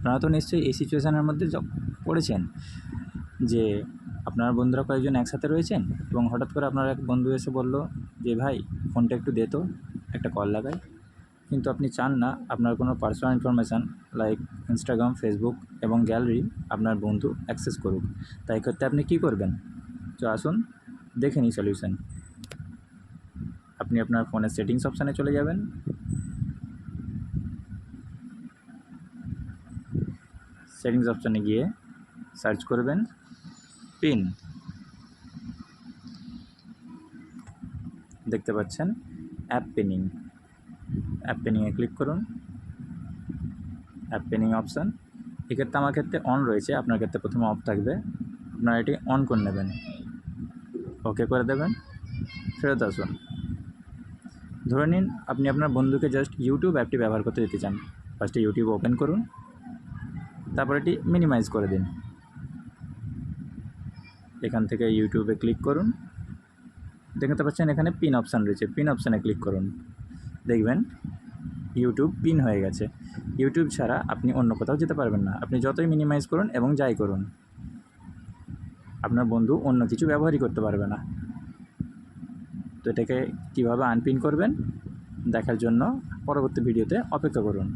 আপনারা তো নিশ্চয়ই এই সিচুয়েশানের মধ্যে পড়েছেন যে আপনার বন্ধুরা কয়েকজন একসাথে রয়েছেন এবং হঠাৎ করে আপনার এক বন্ধু এসে বলল যে ভাই ফোনটা একটু দে তো, একটা কল লাগাই। কিন্তু আপনি চান না আপনার কোনো personal information like Instagram, Facebook এবং গ্যালারি আপনার বন্ধু অ্যাক্সেস করুক। তাই ক্ষেত্রে আপনি কী করবেন? তো আসুন দেখে নিই সলিউশন। আপনি আপনার ফোনের সেটিংস অপশানে চলে যাবেন। সেটিংস অপশানে গিয়ে সার্চ করবেন পিন। দেখতে পাচ্ছেন অ্যাপ পিনিং। অ্যাপ পিনিংয়ে ক্লিক করুন। অ্যাপ পিনিং অপশান এক্ষেত্রে আমার ক্ষেত্রে অন রয়েছে, আপনার ক্ষেত্রে প্রথমে অফ থাকবে। আপনারা এটি অন করে নেবেন, ওকে করে দেবেন। ফেরত আসুন। ধরে নিন আপনি আপনার বন্ধুকে জাস্ট ইউটিউব অ্যাপটি ব্যবহার করতে দিতে চান। ফার্স্টে ইউটিউব ওপেন করুন, তারপর এটি মিনিমাইজ করে দিন। এখান থেকে ইউটিউবে ক্লিক করুন। দেখতে পাচ্ছেন এখানে পিন অপশান রয়েছে, পিন অপশানে ক্লিক করুন। দেখবেন ইউটিউব পিন হয়ে গেছে। ইউটিউব ছাড়া আপনি অন্য কোথাও যেতে পারবেন না। আপনি যতই মিনিমাইজ করুন এবং যাই করুন, আপনার বন্ধু অন্য কিছু ব্যবহারই করতে পারবে না। তো এটাকে কীভাবে আনপিন করবেন দেখার জন্য পরবর্তী ভিডিওতে অপেক্ষা করুন।